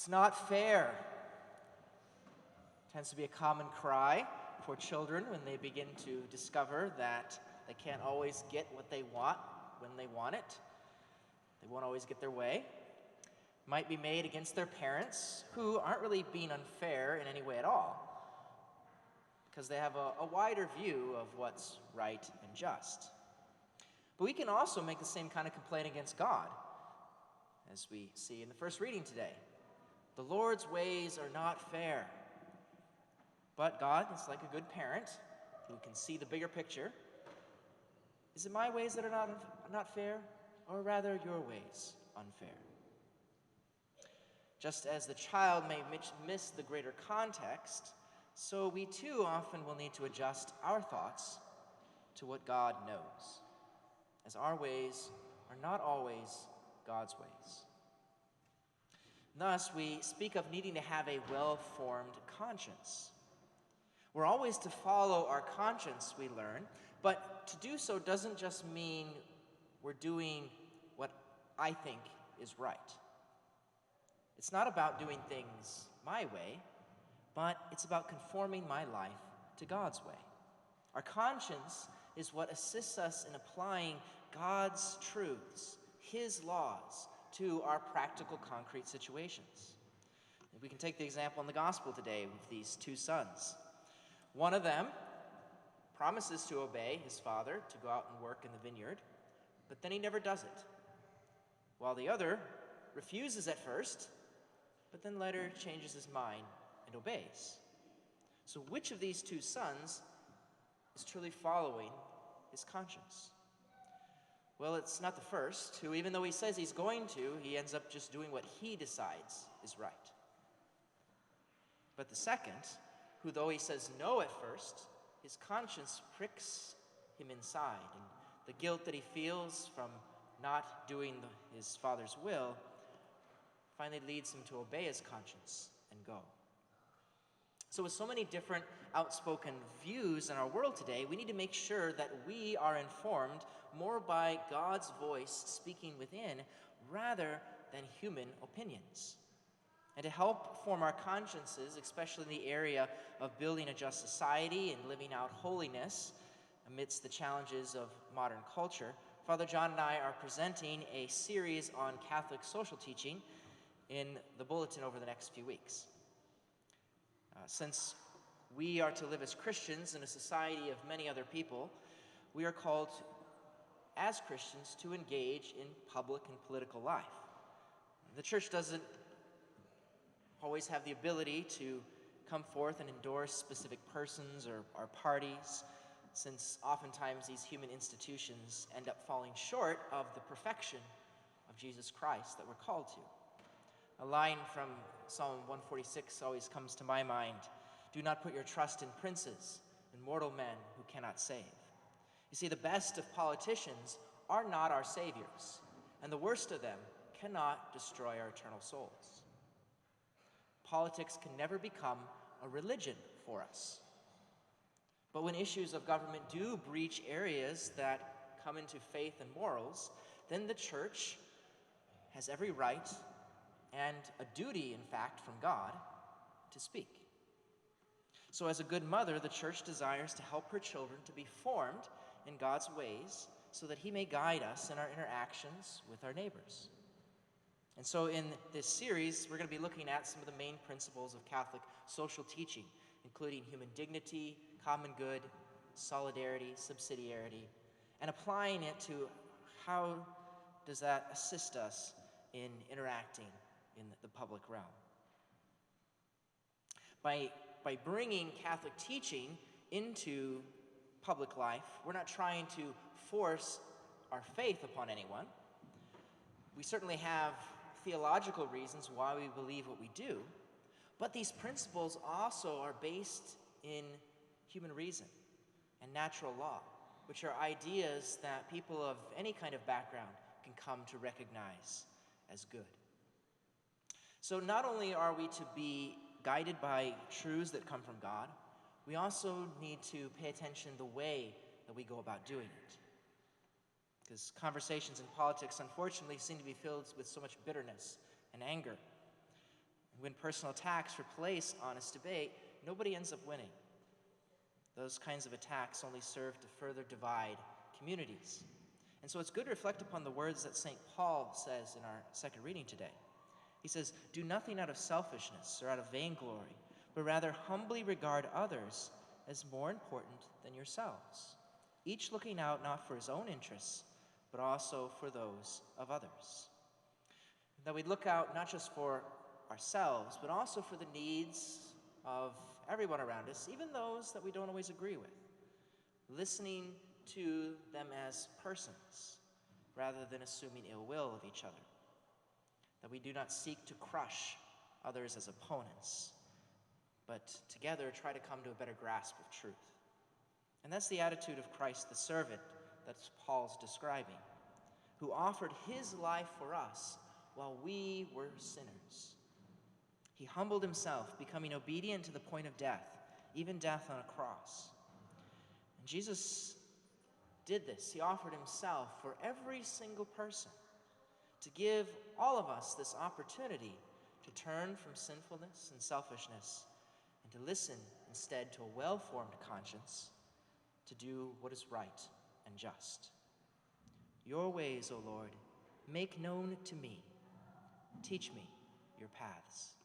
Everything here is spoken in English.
It's not fair. Tends to be a common cry for children when they begin to discover that they can't always get what they want when they want it. They won't always get their way. Might be made against their parents, who aren't really being unfair in any way at all, because they have a wider view of what's right and just. But we can also make the same kind of complaint against God, as we see in the first reading today. The Lord's ways are not fair. But God is like a good parent who can see the bigger picture. Is it my ways that are not fair, or rather your ways unfair? Just as the child may miss the greater context, so we too often will need to adjust our thoughts to what God knows, as our ways are not always God's ways. Thus, we speak of needing to have a well-formed conscience. We're always to follow our conscience, we learn, but to do so doesn't just mean we're doing what I think is right. It's not about doing things my way, but it's about conforming my life to God's way. Our conscience is what assists us in applying God's truths, His laws, to our practical, concrete situations. We can take the example in the gospel today with these two sons. One of them promises to obey his father to go out and work in the vineyard, but then he never does it, while the other refuses at first, but then later changes his mind and obeys. So which of these two sons is truly following his conscience? Well, it's not the first, who even though he says he's going to, he ends up just doing what he decides is right. But the second, who though he says no at first, his conscience pricks him inside, and the guilt that he feels from not doing his father's will finally leads him to obey his conscience and go. So with so many different outspoken views in our world today, we need to make sure that we are informed more by God's voice speaking within rather than human opinions. And to help form our consciences, especially in the area of building a just society and living out holiness amidst the challenges of modern culture, Father John and I are presenting a series on Catholic social teaching in the bulletin over the next few weeks. Since we are to live as Christians in a society of many other people, we are called as Christians to engage in public and political life. The church doesn't always have the ability to come forth and endorse specific persons or parties, since oftentimes these human institutions end up falling short of the perfection of Jesus Christ that we're called to. A line from Psalm 146 always comes to my mind. Do not put your trust in princes and mortal men who cannot save. You see, the best of politicians are not our saviors, and the worst of them cannot destroy our eternal souls. Politics can never become a religion for us. But when issues of government do breach areas that come into faith and morals, then the church has every right and a duty, in fact, from God to speak. So as a good mother, the church desires to help her children to be formed in God's ways so that He may guide us in our interactions with our neighbors. And so in this series, we're going to be looking at some of the main principles of Catholic social teaching, including human dignity, common good, solidarity, subsidiarity, and applying it to how does that assist us in interacting in the public realm. By bringing Catholic teaching into public life, we're not trying to force our faith upon anyone. We certainly have theological reasons why we believe what we do, but these principles also are based in human reason and natural law, which are ideas that people of any kind of background can come to recognize as good. So not only are we to be guided by truths that come from God, we also need to pay attention to the way that we go about doing it. Because conversations in politics, unfortunately, seem to be filled with so much bitterness and anger. When personal attacks replace honest debate, nobody ends up winning. Those kinds of attacks only serve to further divide communities. And so it's good to reflect upon the words that St. Paul says in our second reading today. He says, "Do nothing out of selfishness or out of vainglory, but rather humbly regard others as more important than yourselves, each looking out not for his own interests, but also for those of others." That we look out not just for ourselves, but also for the needs of everyone around us, even those that we don't always agree with, listening to them as persons rather than assuming ill will of each other. That we do not seek to crush others as opponents, but together try to come to a better grasp of truth. And that's the attitude of Christ the servant that Paul's describing, who offered his life for us while we were sinners. He humbled himself, becoming obedient to the point of death, even death on a cross. And Jesus did this. He offered himself for every single person to give all of us this opportunity to turn from sinfulness and selfishness and to listen instead to a well-formed conscience, to do what is right and just. Your ways, O Lord, make known to me. Teach me your paths.